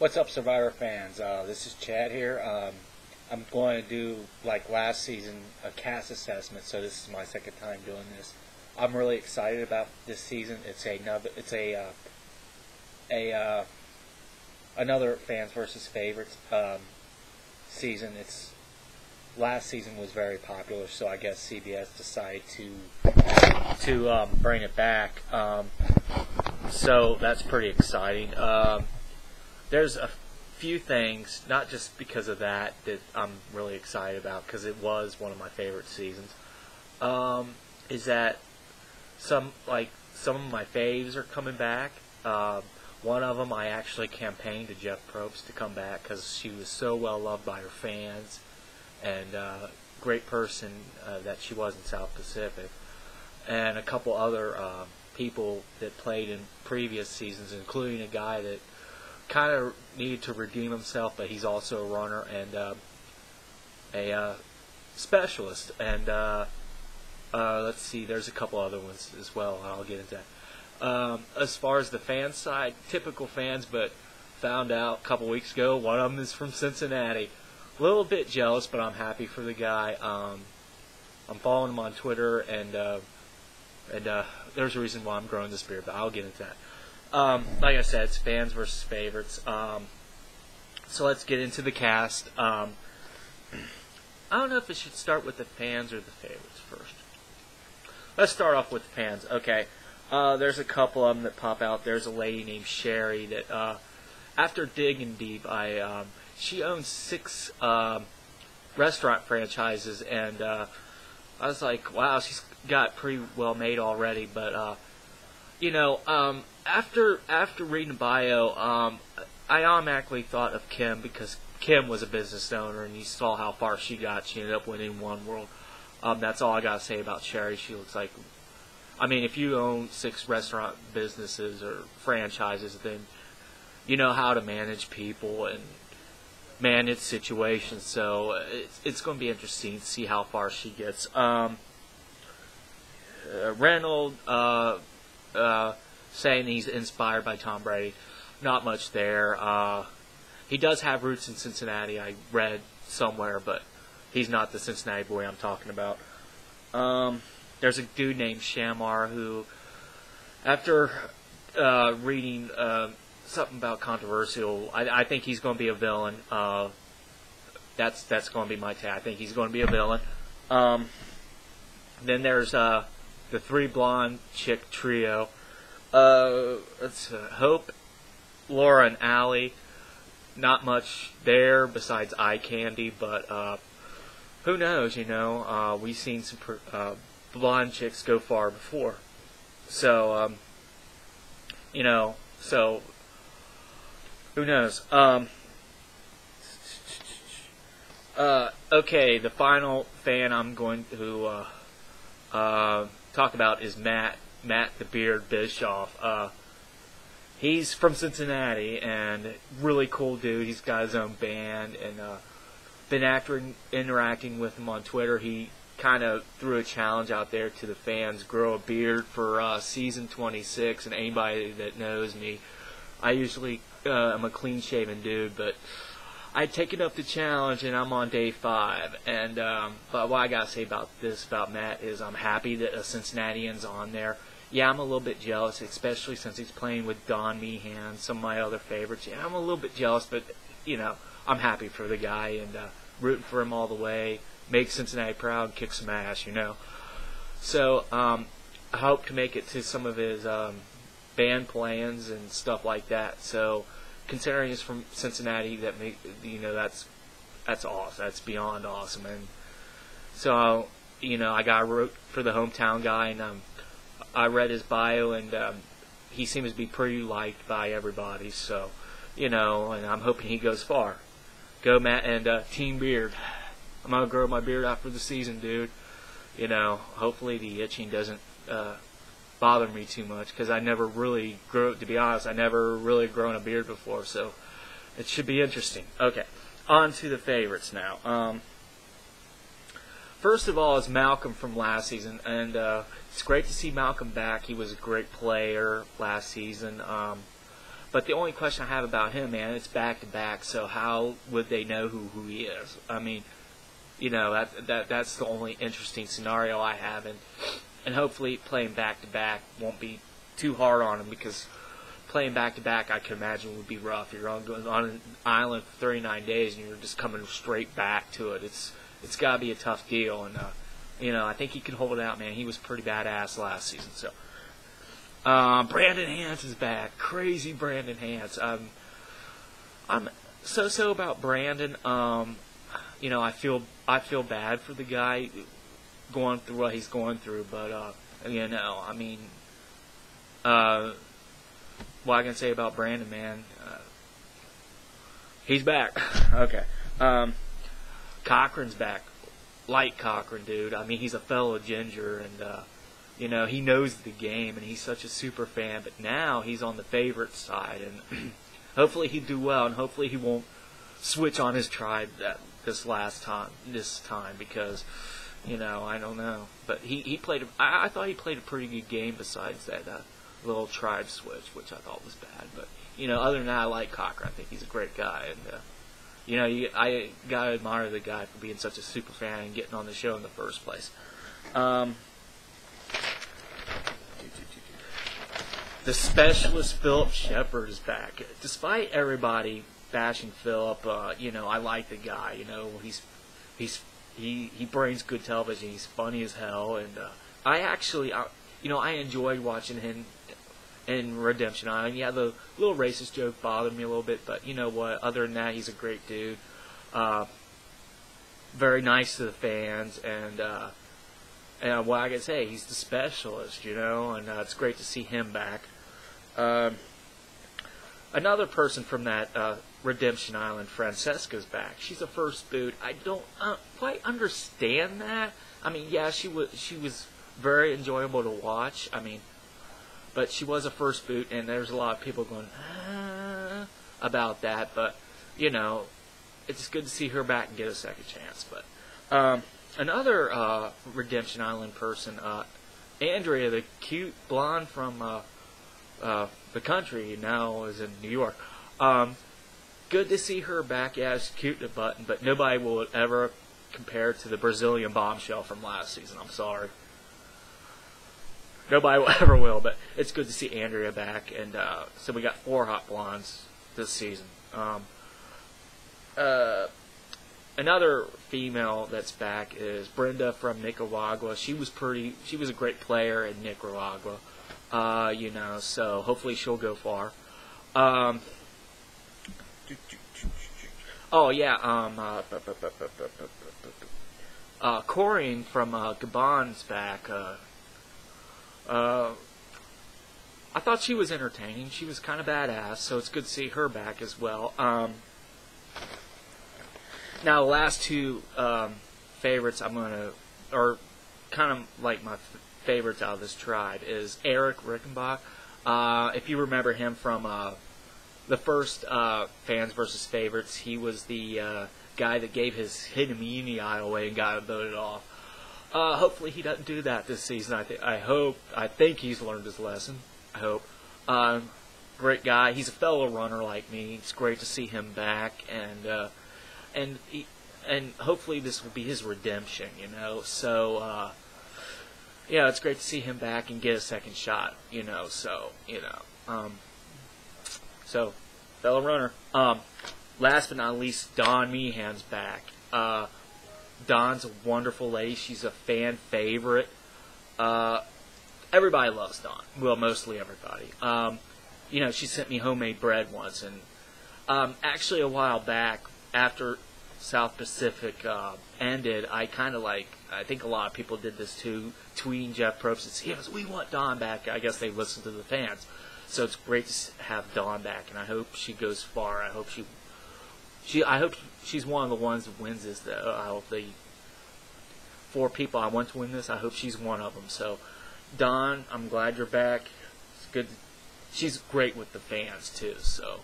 What's up, Survivor fans? This is Chad here. I'm going to do, like last season, a cast assessment. So this is my second time doing this. I'm really excited about this season. It's another fans versus favorites season. Last season was very popular, so I guess CBS decided to bring it back. So that's pretty exciting. There's a few things, not just because of that I'm really excited about, because it was one of my favorite seasons. Is that some of my faves are coming back. One of them, I actually campaigned to Jeff Probst to come back because she was so well loved by her fans, and great person that she was in South Pacific, and a couple other people that played in previous seasons, including a guy that kind of needed to redeem himself, but he's also a runner and a specialist. And let's see, there's a couple other ones as well. I'll get into that. As far as the fan side, typical fans, but found out a couple weeks ago one of them is from Cincinnati. A little bit jealous, but I'm happy for the guy. I'm following him on Twitter, and there's a reason why I'm growing this beard, but I'll get into that. Like I said, it's fans versus favorites. So let's get into the cast. I don't know if it should start with the fans or the favorites first. Let's start off with the fans. Okay. There's a couple of them that pop out. There's a lady named Sherry that, after digging deep, she owns 6 restaurant franchises, and I was like, wow, she's got pretty well made already. But after reading the bio, I automatically thought of Kim, because Kim was a business owner, and you saw how far she got. She ended up winning One World. That's all I got to say about Sherry. She looks like, if you own 6 restaurant businesses or franchises, then you know how to manage people and manage situations. So it's going to be interesting to see how far she gets. Reynolds saying he's inspired by Tom Brady. Not much there. He does have roots in Cincinnati, I read somewhere, but he's not the Cincinnati boy I'm talking about. There's a dude named Shamar who, after reading something about controversial, I think he's going to be a villain. That's going to be my take. I think he's going to be a villain. Then there's the 3 blonde chick trio. It's Hope, Laura, and Allie. Not much there besides eye candy, but who knows? We've seen some blonde chicks go far before, so so who knows? Okay, the final fan I'm going to talk about is Matt the Beard Bischoff. He's from Cincinnati, and really cool dude. He's got his own band, and been interacting with him on Twitter. He kind of threw a challenge out there to the fans: grow a beard for season 26. And anybody that knows me, I usually am a clean-shaven dude, but I'd taken up the challenge, and I'm on day 5. And but what I gotta say about Matt is I'm happy that a Cincinnatian's on there. Yeah, I'm a little bit jealous, especially since he's playing with Don Meehan, some of my other favorites. Yeah, I'm a little bit jealous, but I'm happy for the guy and rooting for him all the way. Make Cincinnati proud and kick some ass, So I hope to make it to some of his band plans and stuff like that. So considering he's from Cincinnati, that's awesome. That's beyond awesome. And so I got root for the hometown guy, and I read his bio, and he seems to be pretty liked by everybody. So and I'm hoping he goes far. Go Matt and Team Beard. I'm gonna grow my beard after the season, dude. Hopefully the itching doesn't bother me too much, because I never really grew. To be honest, I never really grown a beard before, so it should be interesting. Okay, on to the favorites now. First of all is Malcolm from last season, and it's great to see Malcolm back. He was a great player last season. But the only question I have about him, man, it's back to back. So how would they know who he is? I mean, that's the only interesting scenario I have, and hopefully playing back to back won't be too hard on him, because playing back to back, I can imagine, would be rough. You're on an island for 39 days and you're just coming straight back to it. It's got to be a tough deal, and I think he could hold it out, man. He was pretty badass last season. So Brandon Hance is back, crazy Brandon Hance. I'm so about Brandon. I feel bad for the guy going through what he's going through, but I mean, what I can say about Brandon, man, he's back. Okay, Cochran's back. Like Cochran, dude. I mean, he's a fellow Ginger, and he knows the game, and he's such a super fan. But now he's on the favorite side, and hopefully he'll do well, and hopefully he won't switch on his tribe this time, because I don't know. But he played. I thought he played a pretty good game besides that little tribe switch, which I thought was bad. But other than that, I like Cochran. I think he's a great guy, and I gotta admire the guy for being such a super fan and getting on the show in the first place. The specialist Philip Shepard is back. Despite everybody bashing Philip, I like the guy. He brings good television. He's funny as hell, and I enjoyed watching him in Redemption Island. Yeah, the little racist joke bothered me a little bit, but you know what? Other than that, he's a great dude. Very nice to the fans, and what I can say, he's the specialist, and it's great to see him back. Another person from that Redemption Island, Francesca's back. She's a first boot. I don't quite understand that. I mean, yeah, she was very enjoyable to watch. I mean, but she was a first boot, and there's a lot of people going about that. But it's good to see her back and get a second chance. But another Redemption Island person, Andrea, the cute blonde from the country, now is in New York. Good to see her back. Yeah, she's cute in a button, but nobody will ever compare to the Brazilian bombshell from last season. I'm sorry. Nobody will ever will, but it's good to see Andrea back. And so we got 4 hot blondes this season. Another female that's back is Brenda from Nicaragua. She was a great player in Nicaragua. So hopefully she'll go far. Corinne from Gabon's back. I thought she was entertaining. She was kind of badass, so it's good to see her back as well. Now, the last 2 favorites or kind of like my favorites out of this tribe, is Eric Rickenbach. If you remember him from the first Fans versus Favorites, he was the guy that gave his hidden immunity idol away and got voted off. Hopefully he doesn't do that this season. I think he's learned his lesson. I hope. Great guy. He's a fellow runner like me. It's great to see him back, and hopefully this will be his redemption. So it's great to see him back and get a second shot. So fellow runner. Last but not least, Dawn Meehan's back. Dawn's a wonderful lady. She's a fan favorite. Everybody loves Dawn. Well, mostly everybody. She sent me homemade bread once, and actually a while back, after South Pacific ended, I think a lot of people did this too, tweeting Jeff Probst and saying, yes, we want Dawn back. I guess they listened to the fans. So it's great to have Dawn back, and I hope she goes far. I hope she's one of the ones that wins this. I hope the 4 people I want to win this, I hope she's one of them. So, Dawn, I'm glad you're back. It's good. She's great with the fans too. So,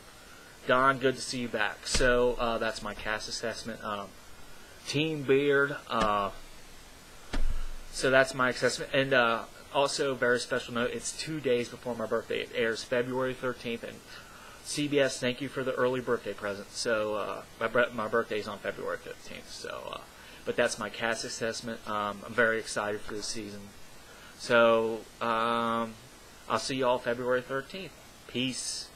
Dawn, good to see you back. So that's my cast assessment. Team Beard. So that's my assessment. And also, very special note, it's 2 days before my birthday. It airs February 13th, and CBS, thank you for the early birthday present. So my birthday's on February 15th. So, but that's my cast assessment. I'm very excited for this season. So I'll see you all February 13th. Peace.